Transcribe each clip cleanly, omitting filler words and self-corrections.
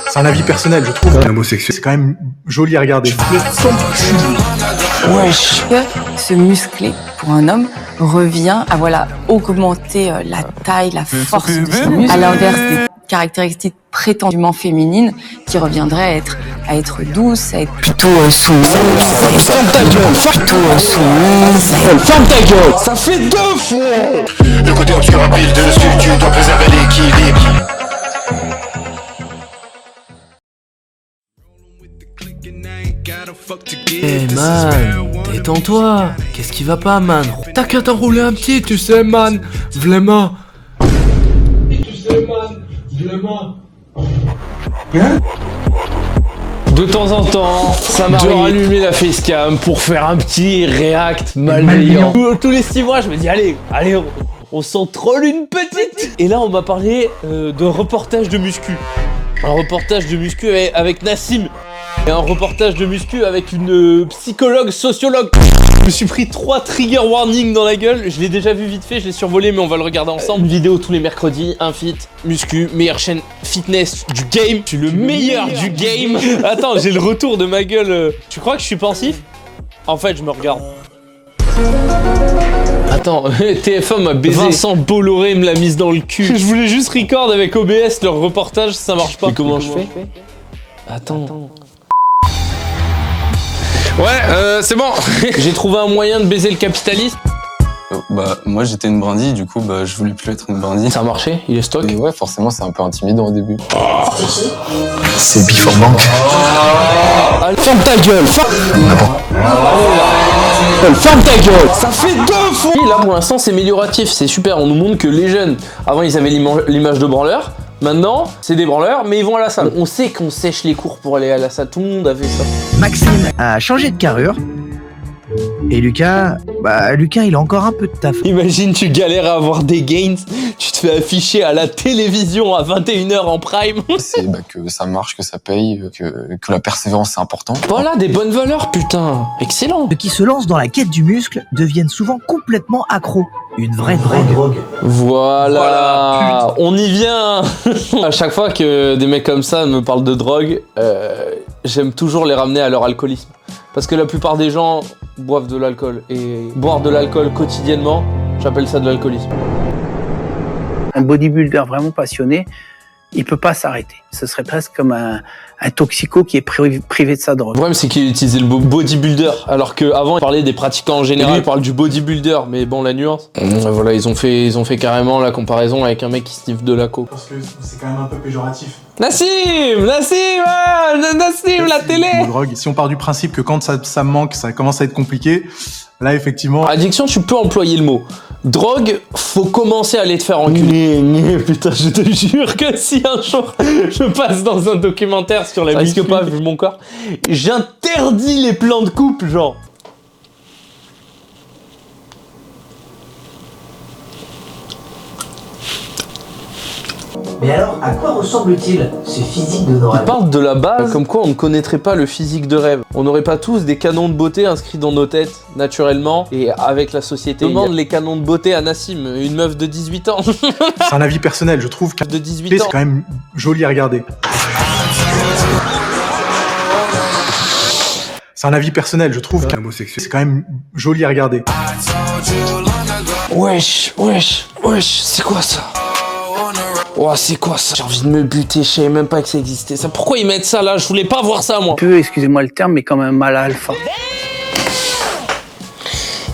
C'est un avis personnel, je trouve. L'homosexuel, c'est quand même joli à regarder. Wesh. Que se muscler pour un homme revient à augmenter la taille, la force de ses muscles, à l'inverse des caractéristiques prétendument féminines qui reviendraient à être douces, à être plutôt soumises. Ferme ta gueule, ferme ta gueule. Ça fait 2 fois. Le côté obscur empile dessus, tu dois préserver l'équilibre. Eh man, détends-toi. Qu'est-ce qui va pas, man? T'as qu'à t'enrouler un petit, tu sais, man. Vraiment. De temps en temps, ça m'arrive de rallumer la facecam pour faire un petit react malveillant. Tous les 6 mois, je me dis allez, on s'en troll une petite. Et là, on m'a parlé d'un reportage de muscu. Un reportage de muscu avec Nassim. Et un reportage de muscu avec une psychologue, sociologue. Je me suis pris 3 trigger warnings dans la gueule. Je l'ai déjà vu vite fait, je l'ai survolé, mais on va le regarder ensemble. Une vidéo tous les mercredis, un fit, muscu, meilleure chaîne fitness du game. Je suis le meilleur du game. Attends, j'ai le retour de ma gueule. Tu crois que je suis pensif? En fait, je me regarde. Attends, TF1 m'a baisé. Vincent Bolloré me l'a mise dans le cul. Je voulais juste record avec OBS leur reportage, ça marche pas. Mais comment je fais? Attends. Ouais, c'est bon. J'ai trouvé un moyen de baiser le capitalisme. Bah, moi j'étais une brindille, du coup, je voulais plus être une brindille. Ça a marché, il est stock. Et ouais, forcément, c'est un peu intimidant au début. C'est Before Bank. Ferme ta gueule, ferme ta gueule. Ça fait 2 fois. Là, pour l'instant, c'est amélioratif, c'est super. On nous montre que les jeunes, avant, ils avaient l'image de branleurs. Maintenant, c'est des branleurs, mais ils vont à la salle. On sait qu'on sèche les cours pour aller à la salle. Tout le monde a fait ça. Maxime a changé de carrure. Et Lucas, Lucas, il a encore un peu de taf. Imagine, tu galères à avoir des gains, tu te fais afficher à la télévision à 21h en prime. C'est que ça marche, que ça paye, que la persévérance c'est important. Voilà, des bonnes valeurs, putain. Excellent. Ceux qui se lancent dans la quête du muscle deviennent souvent complètement accros. Une vraie drogue. Voilà, on y vient. À chaque fois que des mecs comme ça me parlent de drogue, j'aime toujours les ramener à leur alcoolisme. Parce que la plupart des gens boivent de l'alcool. Et boire de l'alcool quotidiennement, j'appelle ça de l'alcoolisme. Un bodybuilder vraiment passionné, il peut pas s'arrêter. Ce serait presque comme un toxico qui est privé de sa drogue. Le problème, c'est qu'il utilisait le mot bodybuilder, alors qu'avant, il parlait des pratiquants en général. Il parle du bodybuilder, mais bon, la nuance. Voilà, ils ont fait carrément la comparaison avec un mec qui sniffe de la coke. Parce que c'est quand même un peu péjoratif. Nassim, la télé. Drogue. Si on part du principe que quand ça manque, ça commence à être compliqué, là, effectivement... Addiction, tu peux employer le mot. Drogue, faut commencer à aller te faire enculer. Putain, je te jure que si un jour je passe dans un documentaire sur la muscu, pas vu mon corps, j'interdis les plans de coupe, genre. Mais alors, à quoi ressemble-t-il, ce physique de rêve? Il parle de la base, comme quoi on ne connaîtrait pas le physique de rêve. On n'aurait pas tous des canons de beauté inscrits dans nos têtes, naturellement, et avec la société. Demande les canons de beauté à Nassim, une meuf de 18 ans. C'est un avis personnel, je trouve que de 18 ans, c'est quand même joli à regarder. C'est un avis personnel, je trouve que l'homosexuel, c'est quand même joli à regarder. Wesh, c'est quoi ça? Oh, c'est quoi ça? J'ai envie de me buter, je savais même pas que ça existait. Ça, pourquoi ils mettent ça là? Je voulais pas voir ça, moi. Un peu, excusez-moi le terme, mais quand même mal à alpha.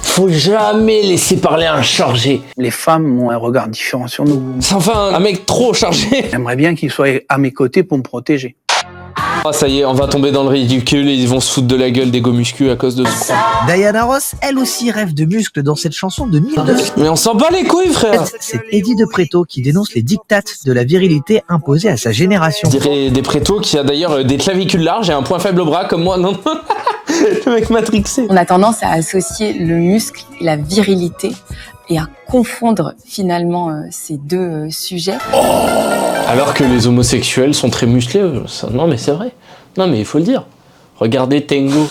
Faut jamais laisser parler un chargé. Les femmes ont un regard différent sur nous. Enfin, un mec trop chargé. J'aimerais bien qu'il soit à mes côtés pour me protéger. Ah, ça y est, on va tomber dans le ridicule et ils vont se foutre de la gueule des go muscu à cause de ça. Diana Ross, elle aussi rêve de muscles dans cette chanson de 2009. Mais on s'en bat les couilles, frère. C'est Eddie De Pretto qui dénonce les dictates de la virilité imposée à sa génération. Je dirais des Pretto qui a d'ailleurs des clavicules larges et un point faible au bras comme moi. Non, le mec matrixé. On a tendance à associer le muscle et la virilité et à confondre finalement ces deux sujets. Alors que les homosexuels sont très musclés. Non mais c'est vrai. Non mais il faut le dire. Regardez Tengo.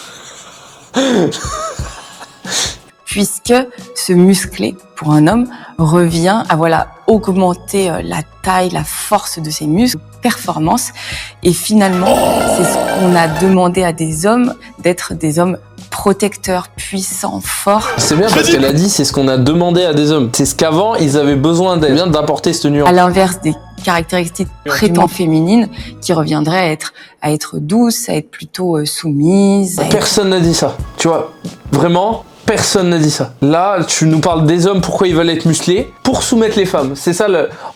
Je puisque se muscler pour un homme revient à augmenter la taille, la force de ses muscles, performance. Et finalement, c'est ce qu'on a demandé à des hommes, d'être des hommes protecteurs, puissants, forts. C'est bien parce qu'elle a dit c'est ce qu'on a demandé à des hommes. C'est ce qu'avant ils avaient besoin d'apporter cette nuance. À l'inverse des caractéristiques prétendument féminines qui reviendraient à être douces, à être plutôt soumises. Personne n'a dit ça. Tu vois, vraiment, personne n'a dit ça. Là, tu nous parles des hommes, pourquoi ils veulent être musclés? Pour soumettre les femmes. C'est ça,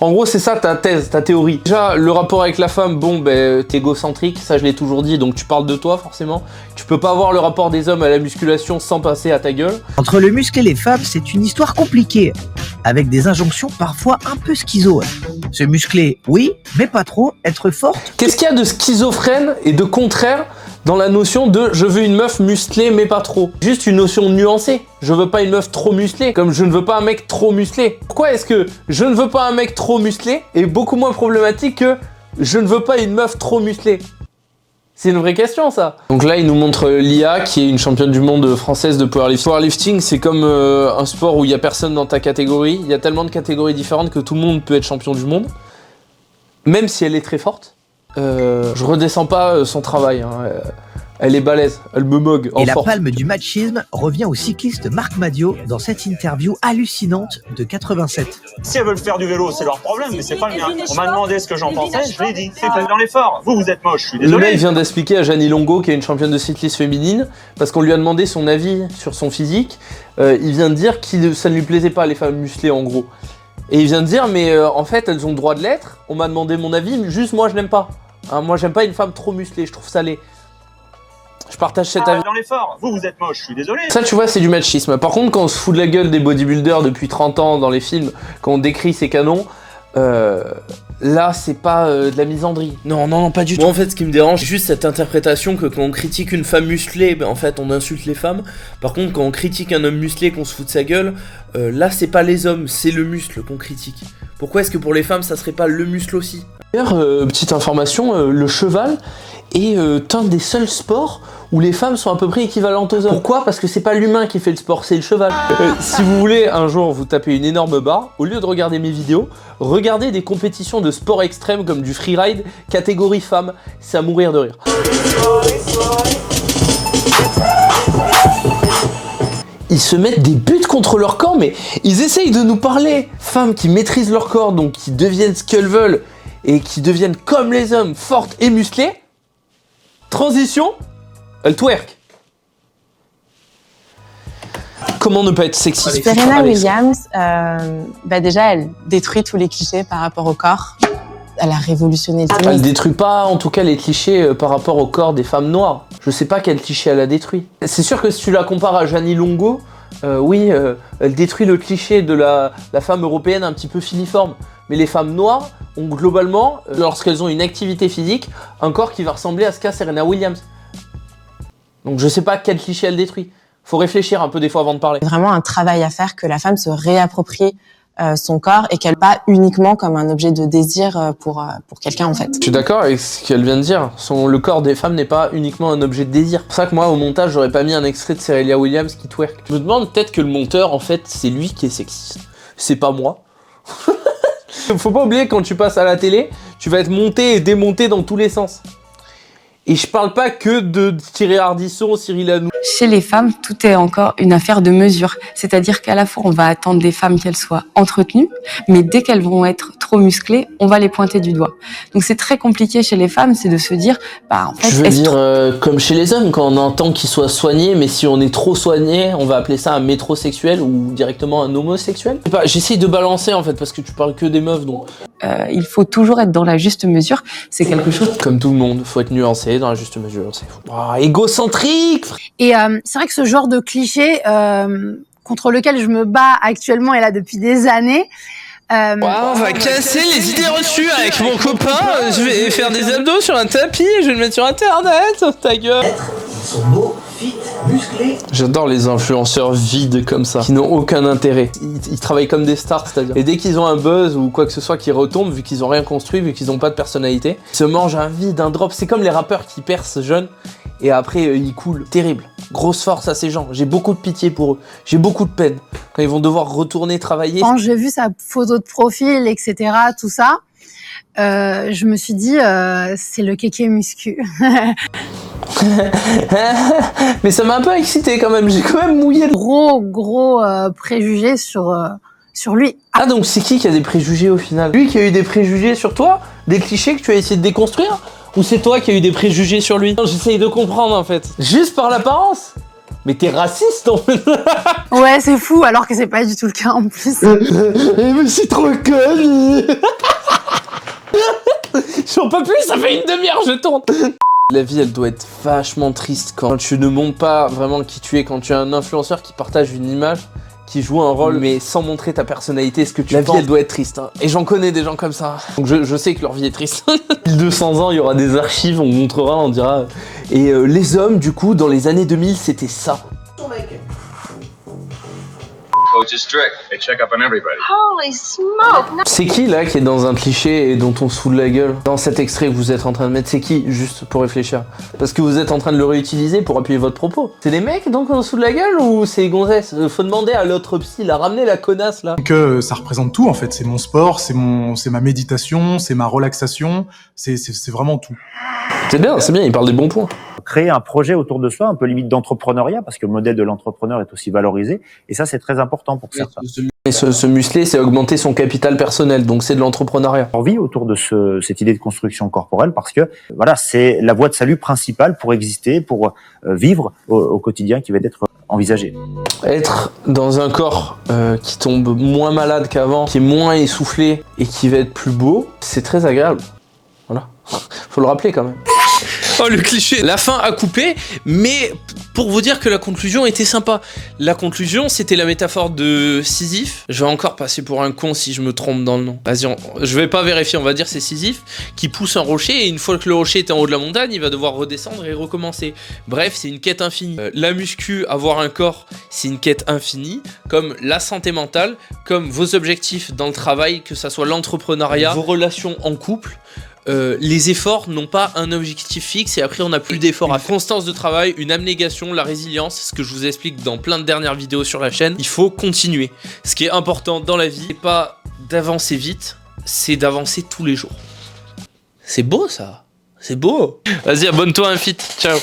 en gros, c'est ça ta thèse, ta théorie. Déjà, le rapport avec la femme, t'es égocentrique, ça je l'ai toujours dit, donc tu parles de toi forcément. Tu peux pas avoir le rapport des hommes à la musculation sans passer à ta gueule. Entre le muscle et les femmes, c'est une histoire compliquée, avec des injonctions parfois un peu schizo. Se muscler, oui, mais pas trop, être forte. Qu'est-ce qu'il y a de schizophrène et de contraire dans la notion de je veux une meuf musclée mais pas trop? Juste une notion nuancée. Je veux pas une meuf trop musclée, comme je ne veux pas un mec trop musclé. Pourquoi est-ce que je ne veux pas un mec trop musclé est beaucoup moins problématique que je ne veux pas une meuf trop musclée? C'est une vraie question, ça. Donc là, il nous montre Lia, qui est une championne du monde française de powerlifting. Powerlifting, c'est comme un sport où il y a personne dans ta catégorie. Il y a tellement de catégories différentes que tout le monde peut être champion du monde, même si elle est très forte. Je redescends pas son travail. Elle est balèze, elle me mogue. Et la palme du machisme revient au cycliste Marc Madiot dans cette interview hallucinante de 87. Si elles veulent faire du vélo, c'est leur problème, mais c'est pas le mien. On m'a demandé ce que j'en pensais, je l'ai dit. C'est dans l'effort. Vous êtes moche, je suis désolé. Le mec vient d'expliquer à Jeannie Longo, qui est une championne de cyclisme féminine, parce qu'on lui a demandé son avis sur son physique. Il vient de dire que ça ne lui plaisait pas, les femmes musclées, en gros. Et il vient de dire, mais en fait, elles ont le droit de l'être. On m'a demandé mon avis, mais juste moi, je n'aime pas. Moi, j'aime pas une femme trop musclée, je trouve ça laid. Je partage cet avis. Dans l'effort. Vous êtes moche, je suis désolé. Ça, tu vois, c'est du machisme. Par contre, quand on se fout de la gueule des bodybuilders depuis 30 ans dans les films, quand on décrit ces canons, là, c'est pas de la misandrie. Non, pas du tout. Moi, en fait, ce qui me dérange, c'est juste cette interprétation que quand on critique une femme musclée, en fait, on insulte les femmes. Par contre, quand on critique un homme musclé, qu'on se fout de sa gueule, là, c'est pas les hommes, c'est le muscle qu'on critique. Pourquoi est-ce que pour les femmes, ça serait pas le muscle aussi? D'ailleurs, petite information, le cheval est un des seuls sports où les femmes sont à peu près équivalentes aux hommes. Pourquoi? Parce que c'est pas l'humain qui fait le sport, c'est le cheval. Si vous voulez un jour vous taper une énorme barre, au lieu de regarder mes vidéos, regardez des compétitions de sport extrême comme du freeride, catégorie femmes, c'est à mourir de rire. Ils se mettent des buts contre leur corps, mais ils essayent de nous parler. Femmes qui maîtrisent leur corps, donc qui deviennent ce qu'elles veulent, et qui deviennent comme les hommes, fortes et musclées. Transition, elle twerk. Comment ne pas être sexiste? Serena Williams, déjà, elle détruit tous les clichés par rapport au corps. Elle a révolutionné le tennis. Elle détruit pas, en tout cas, les clichés par rapport au corps des femmes noires. Je sais pas quel cliché elle a détruit. C'est sûr que si tu la compares à Jeannie Longo, elle détruit le cliché de la femme européenne un petit peu filiforme. Mais les femmes noires ont globalement, lorsqu'elles ont une activité physique, un corps qui va ressembler à ce qu'a Serena Williams. Donc je sais pas quel cliché elle détruit. Faut réfléchir un peu des fois avant de parler. C'est vraiment un travail à faire, que la femme se réapproprie son corps et qu'elle pas uniquement comme un objet de désir pour quelqu'un en fait. Je suis d'accord avec ce qu'elle vient de dire. Le corps des femmes n'est pas uniquement un objet de désir. C'est pour ça que moi au montage j'aurais pas mis un extrait de Serena Williams qui twerk. Je me demande peut-être que le monteur en fait c'est lui qui est sexiste. C'est pas moi. Faut pas oublier quand tu passes à la télé, tu vas être monté et démonté dans tous les sens. Et je parle pas que de Thierry Ardisson, Cyril Hanouna. Chez les femmes, tout est encore une affaire de mesure. C'est-à-dire qu'à la fois, on va attendre des femmes qu'elles soient entretenues, mais dès qu'elles vont être trop musclées, on va les pointer du doigt. Donc c'est très compliqué chez les femmes, c'est de se dire, en fait... Je veux dire, comme chez les hommes, quand on entend qu'ils soient soignés, mais si on est trop soigné, on va appeler ça un métrosexuel ou directement un homosexuel. J'essaye de balancer en fait, parce que tu parles que des meufs, donc... il faut toujours être dans la juste mesure, c'est quelque chose... Comme tout le monde, faut être nuancé dans la juste mesure, c'est égocentrique. Et c'est vrai que ce genre de cliché contre lequel je me bats actuellement et là depuis des années... on va casser les idées reçues avec mon copain, je vais faire des abdos sur un tapis et je vais le mettre sur internet, ta gueule. Ils sont beaux, fit, musclés. J'adore les influenceurs vides comme ça, qui n'ont aucun intérêt. Ils travaillent comme des stars, c'est-à-dire. Et dès qu'ils ont un buzz ou quoi que ce soit qui retombe, vu qu'ils ont rien construit, vu qu'ils n'ont pas de personnalité, ils se mangent un vide, un drop. C'est comme les rappeurs qui percent jeunes et après ils coulent. Terrible. grosse force à ces gens. J'ai beaucoup de pitié pour eux. J'ai beaucoup de peine quand ils vont devoir retourner travailler. Quand j'ai vu sa photo de profil, etc., tout ça, je me suis dit, c'est le kéké muscu. Mais ça m'a un peu excité quand même. J'ai quand même mouillé. Gros préjugés sur lui. Ah, donc c'est qui a des préjugés au final? Lui qui a eu des préjugés sur toi? Des clichés que tu as essayé de déconstruire? Ou c'est toi qui as eu des préjugés sur lui? J'essaye de comprendre en fait. Juste par l'apparence? Mais t'es raciste en fait. Ouais, c'est fou, alors que c'est pas du tout le cas en plus. Mais c'est trop conne. J'en peux plus, ça fait une demi-heure, je tourne. La vie, elle doit être vachement triste quand tu ne montres pas vraiment qui tu es, quand tu es un influenceur qui partage une image, qui joue un rôle, mais sans montrer ta personnalité, ce que tu penses. La vie, elle doit être triste. Hein. Et j'en connais des gens comme ça. Donc je sais que leur vie est triste. 1200 ans, il y aura des archives, on montrera, on dira. Et les hommes, du coup, dans les années 2000, c'était ça. Coach is strict. They check up on everybody. Holy smoke! C'est qui là qui est dans un cliché et dont on se fout de la gueule? Dans cet extrait que vous êtes en train de mettre, c'est qui? Juste pour réfléchir. Parce que vous êtes en train de le réutiliser pour appuyer votre propos. C'est des mecs donc on se fout de la gueule ou c'est gonzesse? Faut demander à l'autre psy, il a ramené la connasse là. Que ça représente tout en fait. C'est mon sport, c'est ma méditation, c'est ma relaxation, c'est vraiment tout. C'est bien, il parle des bons points. Créer un projet autour de soi, un peu limite d'entrepreneuriat, parce que le modèle de l'entrepreneur est aussi valorisé, et ça c'est très important pour certains. Et se muscler, c'est augmenter son capital personnel, donc c'est de l'entrepreneuriat. On vit autour de cette idée de construction corporelle parce que voilà, c'est la voie de salut principale pour exister, pour vivre au quotidien qui va être envisagé. Être dans un corps qui tombe moins malade qu'avant, qui est moins essoufflé et qui va être plus beau, c'est très agréable. Voilà, faut le rappeler quand même. Oh le cliché, la fin a coupé, mais pour vous dire que la conclusion était sympa. La conclusion, c'était la métaphore de Sisyphe. Je vais encore passer pour un con si je me trompe dans le nom. Vas-y, je vais pas vérifier, on va dire c'est Sisyphe qui pousse un rocher et une fois que le rocher est en haut de la montagne, il va devoir redescendre et recommencer. Bref, c'est une quête infinie. La muscu, avoir un corps, c'est une quête infinie, comme la santé mentale, comme vos objectifs dans le travail, que ça soit l'entrepreneuriat, vos relations en couple. Les efforts n'ont pas un objectif fixe et après on n'a plus d'efforts à faire. Une constance de travail, une abnégation, la résilience, ce que je vous explique dans plein de dernières vidéos sur la chaîne. Il faut continuer. Ce qui est important dans la vie, c'est pas d'avancer vite, c'est d'avancer tous les jours. C'est beau ça, c'est beau. Vas-y, abonne-toi à un feat, ciao.